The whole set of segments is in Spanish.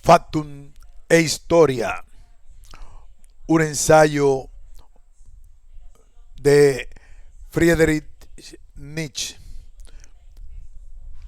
Factum e Historia, un ensayo de Friedrich Nietzsche.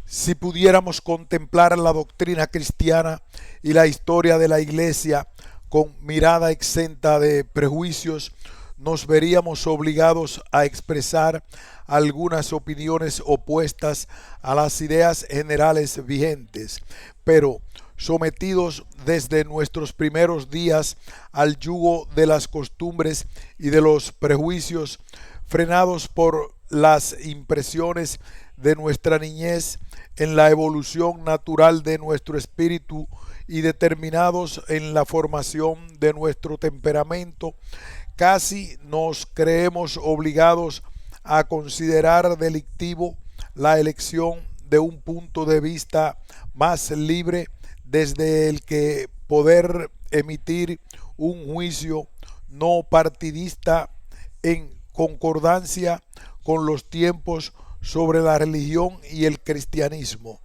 Si pudiéramos contemplar la doctrina cristiana y la historia de la Iglesia con mirada exenta de prejuicios, nos veríamos obligados a expresar algunas opiniones opuestas a las ideas generales vigentes, pero sometidos desde nuestros primeros días al yugo de las costumbres y de los prejuicios, frenados por las impresiones de nuestra niñez en la evolución natural de nuestro espíritu y determinados en la formación de nuestro temperamento, casi nos creemos obligados a considerar delictivo la elección de un punto de vista más libre desde el que poder emitir un juicio no partidista en concordancia con los tiempos sobre la religión y el cristianismo.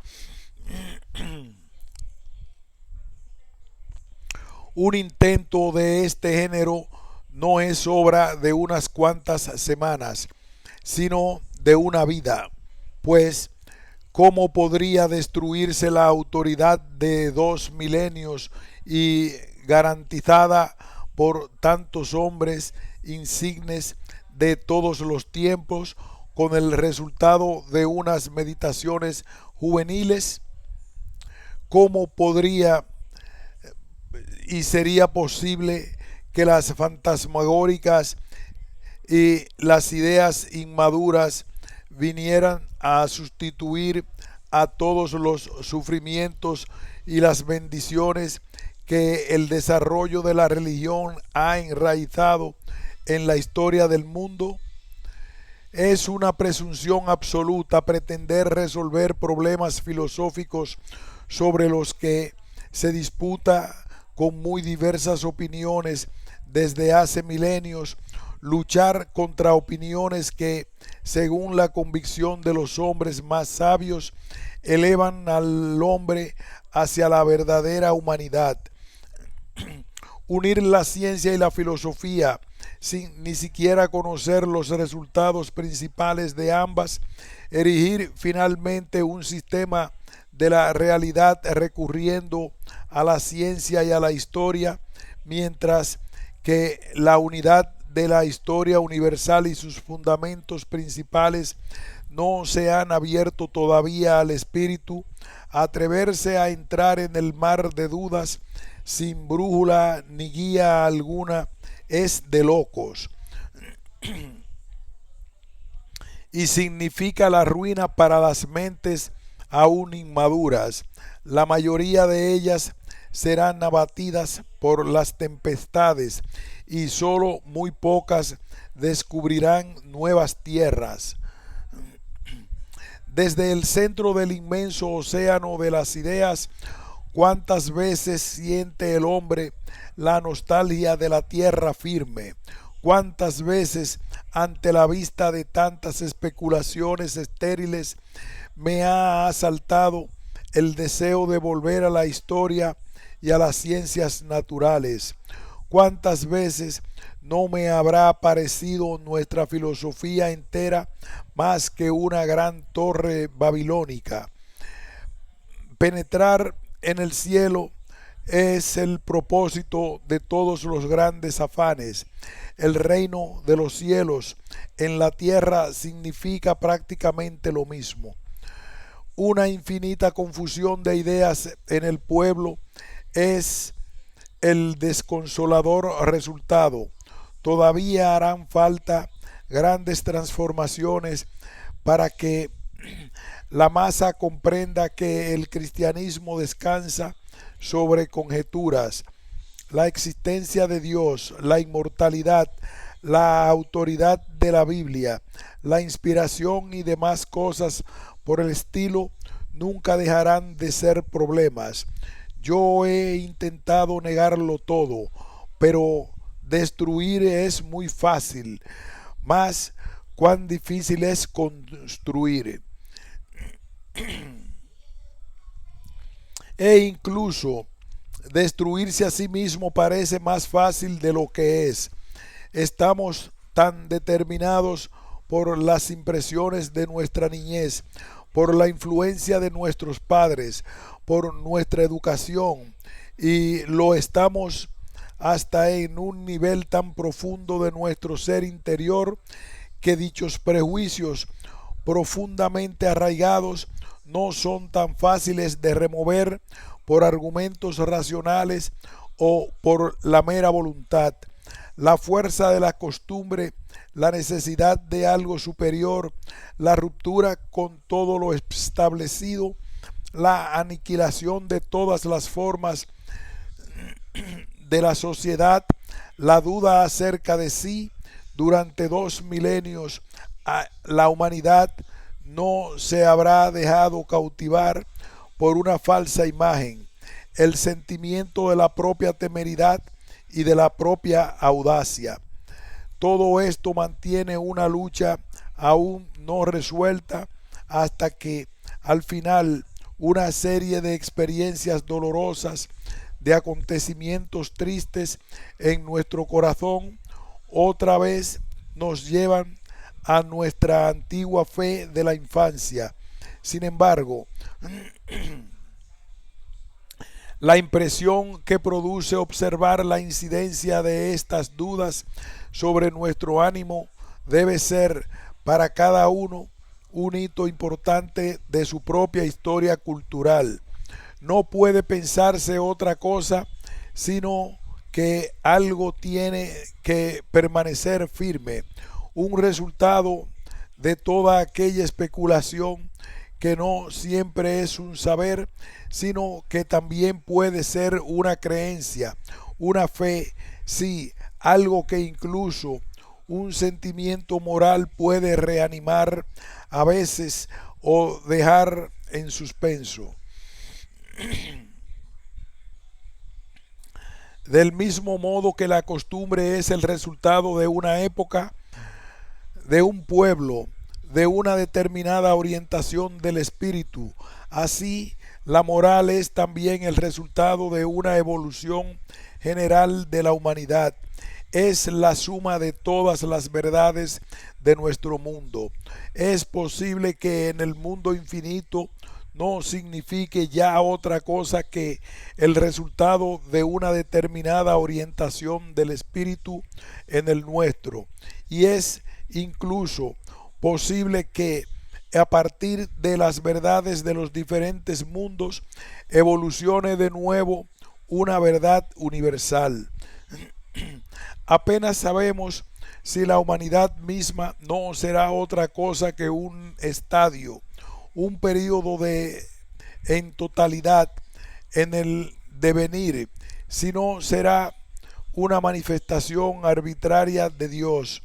Un intento de este género no es obra de unas cuantas semanas, sino de una vida, pues ¿cómo podría destruirse la autoridad de 2 milenios y garantizada por tantos hombres insignes de todos los tiempos con el resultado de unas meditaciones juveniles? ¿Cómo podría y sería posible que las fantasmagóricas y las ideas inmaduras vinieran a sustituir a todos los sufrimientos y las bendiciones que el desarrollo de la religión ha enraizado en la historia del mundo? Es una presunción absoluta pretender resolver problemas filosóficos sobre los que se disputa con muy diversas opiniones desde hace milenios, luchar contra opiniones que, según la convicción de los hombres más sabios, elevan al hombre hacia la verdadera humanidad. Unir la ciencia y la filosofía sin ni siquiera conocer los resultados principales de ambas, erigir finalmente un sistema de la realidad recurriendo a la ciencia y a la historia, mientras que la unidad de la historia universal y sus fundamentos principales no se han abierto todavía al espíritu, atreverse a entrar en el mar de dudas sin brújula ni guía alguna es de locos y significa la ruina para las mentes aún inmaduras. La mayoría de ellas serán abatidas por las tempestades y solo muy pocas descubrirán nuevas tierras. Desde el centro del inmenso océano de las ideas, ¿cuántas veces siente el hombre la nostalgia de la tierra firme? ¿Cuántas veces, ante la vista de tantas especulaciones estériles, me ha asaltado el deseo de volver a la historia y a las ciencias naturales? ¿Cuántas veces no me habrá parecido nuestra filosofía entera más que una gran torre babilónica? Penetrar en el cielo es el propósito de todos los grandes afanes. El reino de los cielos en la tierra significa prácticamente lo mismo. Una infinita confusión de ideas en el pueblo es el desconsolador resultado. Todavía harán falta grandes transformaciones para que la masa comprenda que el cristianismo descansa sobre conjeturas. La existencia de Dios, la inmortalidad, la autoridad de la Biblia, la inspiración y demás cosas por el estilo nunca dejarán de ser problemas. Yo he intentado negarlo todo, pero destruir es muy fácil, mas cuán difícil es construir. E incluso Destruirse a sí mismo parece más fácil de lo que es. Estamos tan determinados por las impresiones de nuestra niñez, por la influencia de nuestros padres, por nuestra educación, y lo estamos hasta en un nivel tan profundo de nuestro ser interior que dichos prejuicios profundamente arraigados no son tan fáciles de remover por argumentos racionales o por la mera voluntad. La fuerza de la costumbre, la necesidad de algo superior, la ruptura con todo lo establecido, la aniquilación de todas las formas de la sociedad, la duda acerca de sí. Durante 2 milenios la humanidad no se habrá dejado cautivar por una falsa imagen, el sentimiento de la propia temeridad y de la propia audacia. Todo esto mantiene una lucha aún no resuelta hasta que al final una serie de experiencias dolorosas, de acontecimientos tristes en nuestro corazón, otra vez nos llevan a nuestra antigua fe de la infancia. Sin embargo, la impresión que produce observar la incidencia de estas dudas sobre nuestro ánimo debe ser para cada uno un hito importante de su propia historia cultural. No puede pensarse otra cosa sino que algo tiene que permanecer firme, un resultado de toda aquella especulación que no siempre es un saber, sino que también puede ser una creencia, una fe, sí, algo que incluso un sentimiento moral puede reanimar a veces o dejar en suspenso. Del mismo modo que la costumbre es el resultado de una época, de un pueblo, de una determinada orientación del espíritu, así la moral es también el resultado de una evolución general de la humanidad. Es la suma de todas las verdades de nuestro mundo. Es posible que en el mundo infinito no signifique ya otra cosa que el resultado de una determinada orientación del espíritu en el nuestro, y es incluso posible que a partir de las verdades de los diferentes mundos evolucione de nuevo una verdad universal. Apenas sabemos si la humanidad misma no será otra cosa que un estadio, un periodo en totalidad en el devenir, si no será una manifestación arbitraria de Dios.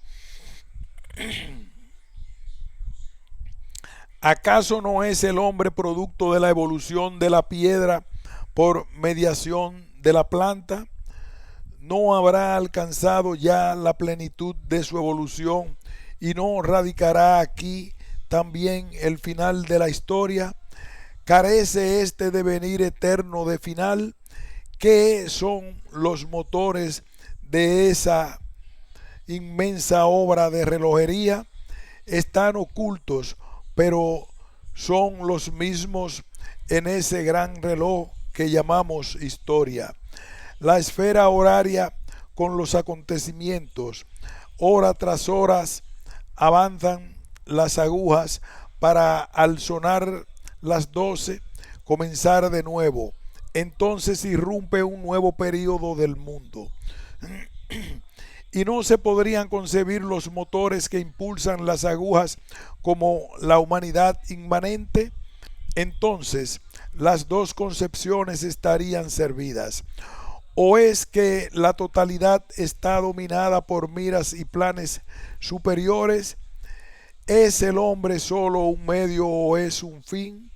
¿Acaso no es el hombre producto de la evolución de la piedra por mediación de la planta? ¿No habrá alcanzado ya la plenitud de su evolución y no radicará aquí también el final de la historia? ¿Carece este devenir eterno de final? ¿Qué son los motores de esa inmensa obra de relojería? Están ocultos, pero son los mismos en ese gran reloj que llamamos historia. La esfera horaria con los acontecimientos, hora tras hora avanzan las agujas para al sonar las 12 comenzar de nuevo. Entonces irrumpe un nuevo periodo del mundo. Y no se podrían concebir los motores que impulsan las agujas como la humanidad inmanente. Entonces las dos concepciones estarían servidas. ¿O es que la totalidad está dominada por miras y planes superiores? ¿Es el hombre solo un medio o es un fin?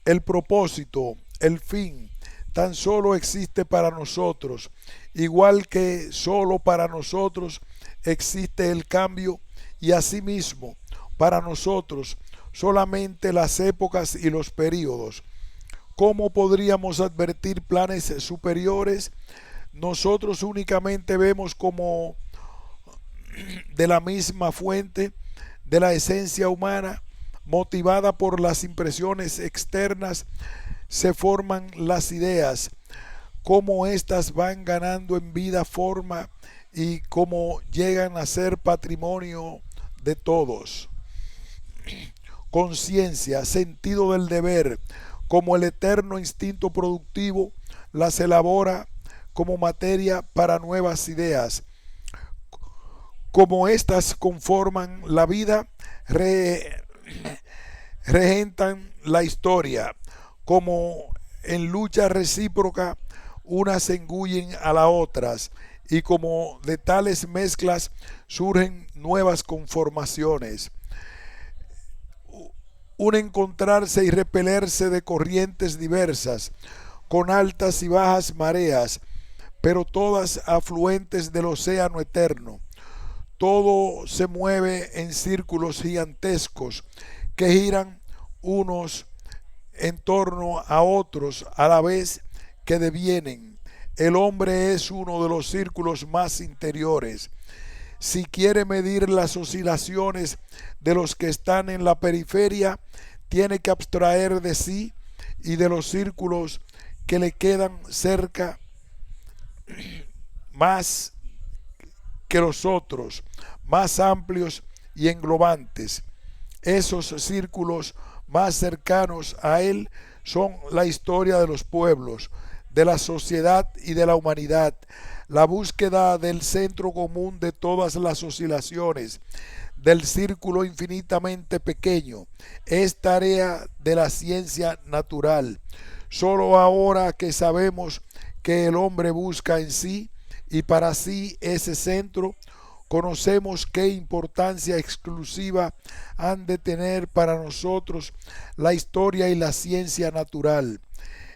El propósito, el fin, tan solo existe para nosotros, igual que solo para nosotros existe el cambio, y asimismo para nosotros solamente las épocas y los períodos. ¿Cómo podríamos advertir planes superiores? Nosotros únicamente vemos como de la misma fuente de la esencia humana, motivada por las impresiones externas, se forman las ideas, cómo éstas van ganando en vida forma y cómo llegan a ser patrimonio de todos. Conciencia, sentido del deber, como el eterno instinto productivo, las elabora como materia para nuevas ideas. Como éstas conforman la vida, regentan la historia, como en lucha recíproca unas engullen a las otras, y como de tales mezclas surgen nuevas conformaciones. Un encontrarse y repelerse de corrientes diversas, con altas y bajas mareas, pero todas afluentes del océano eterno. Todo se mueve en círculos gigantescos que giran unos en torno a otros a la vez que devienen. El hombre es uno de los círculos más interiores. Si quiere medir las oscilaciones de los que están en la periferia, tiene que abstraer de sí y de los círculos que le quedan cerca más que los otros, más amplios y englobantes. Esos círculos más cercanos a él son la historia de los pueblos, de la sociedad y de la humanidad, la búsqueda del centro común de todas las oscilaciones, del círculo infinitamente pequeño, es tarea de la ciencia natural. Solo ahora que sabemos que el hombre busca en sí y para sí ese centro, conocemos qué importancia exclusiva han de tener para nosotros la historia y la ciencia natural.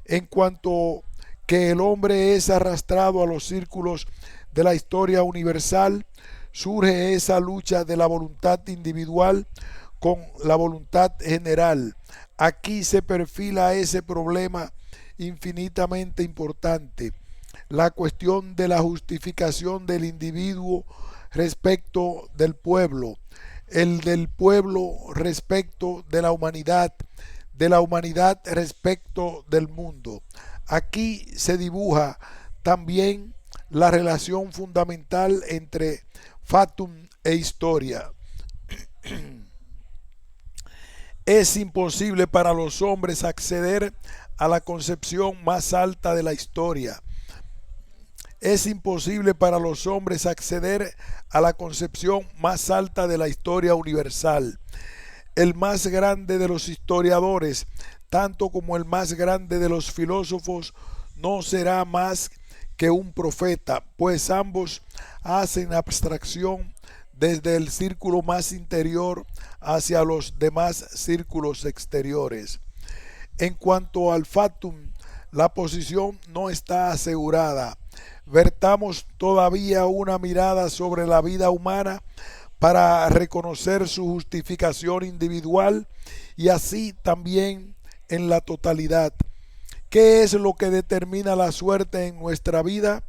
En cuanto que el hombre es arrastrado a los círculos de la historia universal, surge esa lucha de la voluntad individual con la voluntad general. Aquí se perfila ese problema infinitamente importante, la cuestión de la justificación del individuo respecto del pueblo, el del pueblo respecto de la humanidad respecto del mundo. Aquí se dibuja también la relación fundamental entre fatum e historia. Es imposible para los hombres acceder a la concepción más alta de la historia. Es imposible para los hombres acceder a la concepción más alta de la historia universal. El más grande de los historiadores, tanto como el más grande de los filósofos, no será más que un profeta, pues ambos hacen abstracción desde el círculo más interior hacia los demás círculos exteriores. En cuanto al fatum, la posición no está asegurada. Vertamos todavía una mirada sobre la vida humana para reconocer su justificación individual y así también en la totalidad. ¿Qué es lo que determina la suerte en nuestra vida?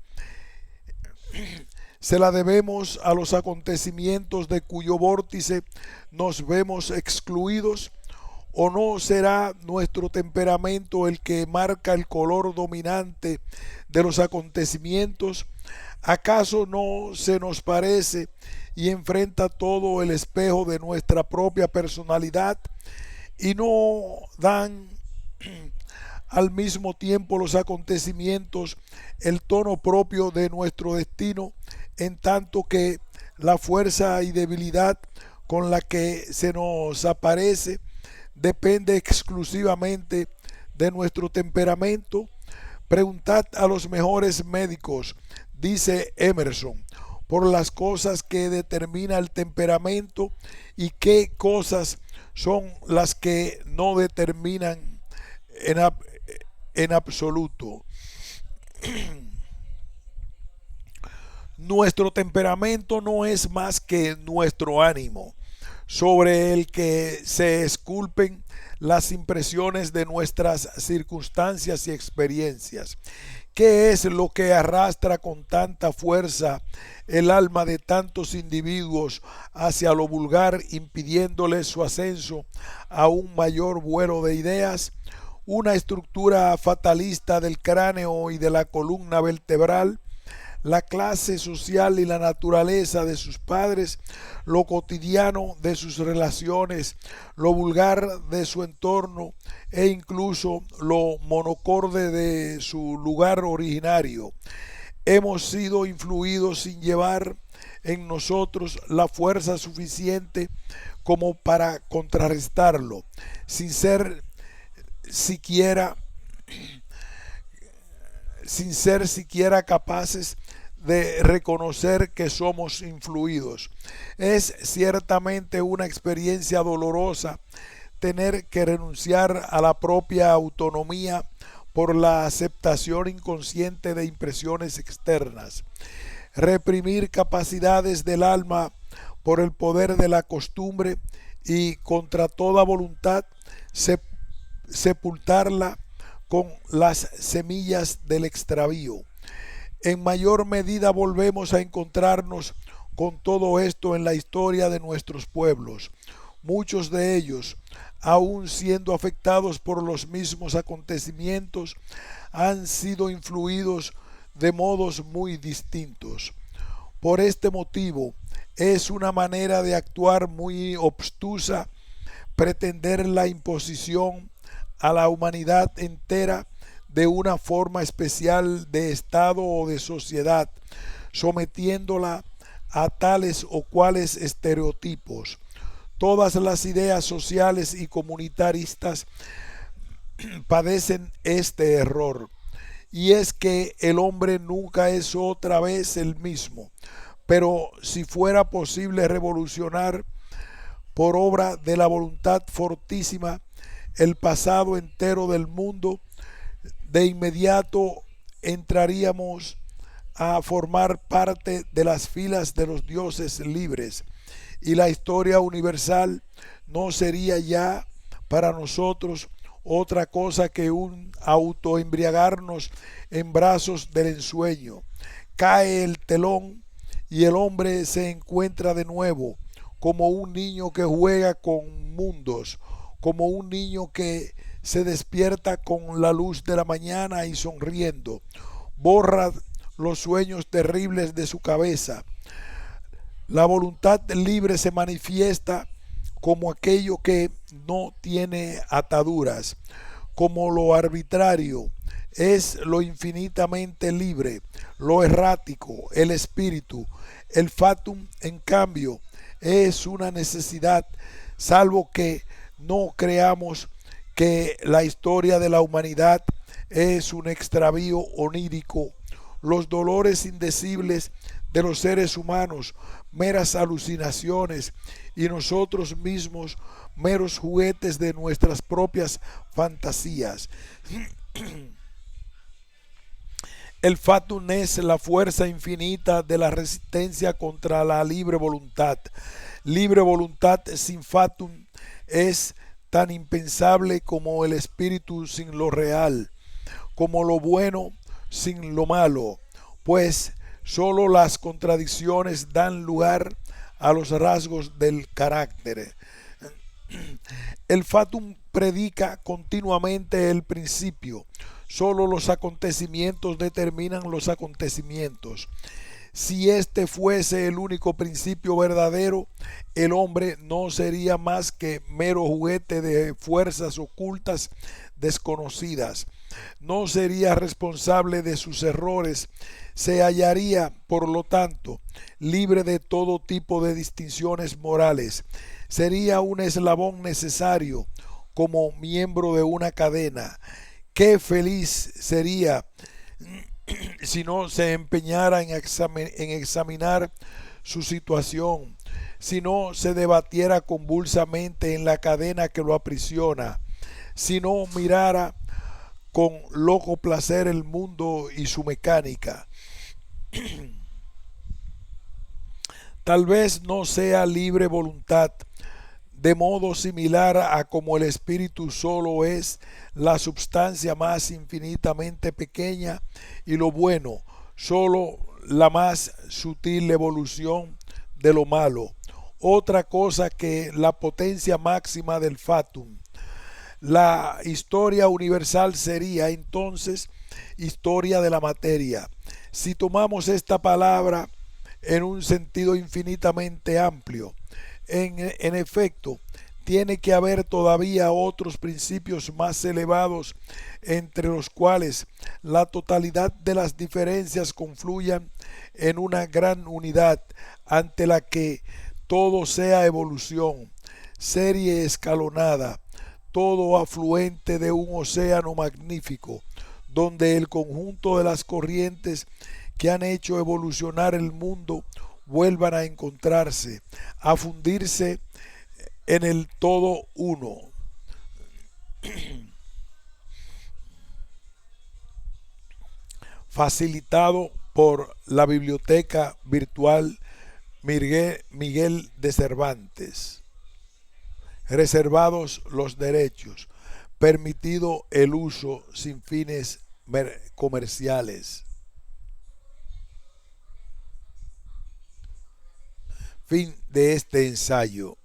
Se la debemos a los acontecimientos de cuyo vórtice nos vemos excluidos, ¿o no será nuestro temperamento el que marca el color dominante de los acontecimientos? ¿Acaso no se nos parece y enfrenta todo el espejo de nuestra propia personalidad? ¿Y no dan al mismo tiempo los acontecimientos el tono propio de nuestro destino, en tanto que la fuerza y debilidad con la que se nos aparece depende exclusivamente de nuestro temperamento? Preguntad a los mejores médicos, dice Emerson, por las cosas que determina el temperamento y qué cosas son las que no determinan en absoluto. Nuestro temperamento no es más que nuestro ánimo. sobre el que se esculpen las impresiones de nuestras circunstancias y experiencias. ¿Qué es lo que arrastra con tanta fuerza el alma de tantos individuos hacia lo vulgar, impidiéndoles su ascenso a un mayor vuelo de ideas? Una estructura fatalista del cráneo y de la columna vertebral, la clase social y la naturaleza de sus padres, lo cotidiano de sus relaciones, lo vulgar de su entorno e incluso lo monocorde de su lugar originario. Hemos sido influidos sin llevar en nosotros la fuerza suficiente como para contrarrestarlo, siquiera sin ser siquiera capaces de reconocer que somos influidos. Es ciertamente una experiencia dolorosa tener que renunciar a la propia autonomía por la aceptación inconsciente de impresiones externas, reprimir capacidades del alma por el poder de la costumbre y contra toda voluntad sepultarla con las semillas del extravío. En mayor medida volvemos a encontrarnos con todo esto en la historia de nuestros pueblos. Muchos de ellos, aun siendo afectados por los mismos acontecimientos, han sido influidos de modos muy distintos. Por este motivo, es una manera de actuar muy obtusa pretender la imposición a la humanidad entera de una forma especial de Estado o de sociedad, sometiéndola a tales o cuales estereotipos. Todas las ideas sociales y comunitaristas padecen este error, y es que el hombre nunca es otra vez el mismo. Pero si fuera posible revolucionar por obra de la voluntad fortísima el pasado entero del mundo, de inmediato entraríamos a formar parte de las filas de los dioses libres, y la historia universal no sería ya para nosotros otra cosa que un autoembriagarnos en brazos del ensueño. Cae el telón y el hombre se encuentra de nuevo como un niño que juega con mundos, como un niño que se despierta con la luz de la mañana y sonriendo, borra los sueños terribles de su cabeza. La voluntad libre se manifiesta como aquello que no tiene ataduras, como lo arbitrario es lo infinitamente libre, lo errático, el espíritu. El fatum, en cambio, es una necesidad, salvo que no creamos que la historia de la humanidad es un extravío onírico, los dolores indecibles de los seres humanos, meras alucinaciones, y nosotros mismos meros juguetes de nuestras propias fantasías. El fatum es la fuerza infinita de la resistencia contra la libre voluntad. Libre voluntad sin fatum es tan impensable como el espíritu sin lo real, como lo bueno sin lo malo, pues solo las contradicciones dan lugar a los rasgos del carácter. El fatum predica continuamente el principio. Solo los acontecimientos determinan los acontecimientos. Si este fuese el único principio verdadero, el hombre no sería más que mero juguete de fuerzas ocultas desconocidas. No sería responsable de sus errores. Se hallaría, por lo tanto, libre de todo tipo de distinciones morales. Sería un eslabón necesario como miembro de una cadena. Qué feliz sería si no se empeñara en examinar su situación, si no se debatiera convulsamente en la cadena que lo aprisiona, si no mirara con loco placer el mundo y su mecánica. Tal vez no sea libre voluntad, de modo similar a como el espíritu solo es la substancia más infinitamente pequeña y lo bueno solo la más sutil evolución de lo malo, otra cosa que la potencia máxima del fatum. La historia universal sería entonces historia de la materia. Si tomamos esta palabra en un sentido infinitamente amplio, en efecto, tiene que haber todavía otros principios más elevados entre los cuales la totalidad de las diferencias confluyan en una gran unidad ante la que todo sea evolución, serie escalonada, todo afluente de un océano magnífico, donde el conjunto de las corrientes que han hecho evolucionar el mundo vuelvan a encontrarse, a fundirse en el todo uno. Facilitado por la biblioteca virtual Miguel de Cervantes. Reservados los derechos, permitido el uso sin fines comerciales. Fin de este ensayo.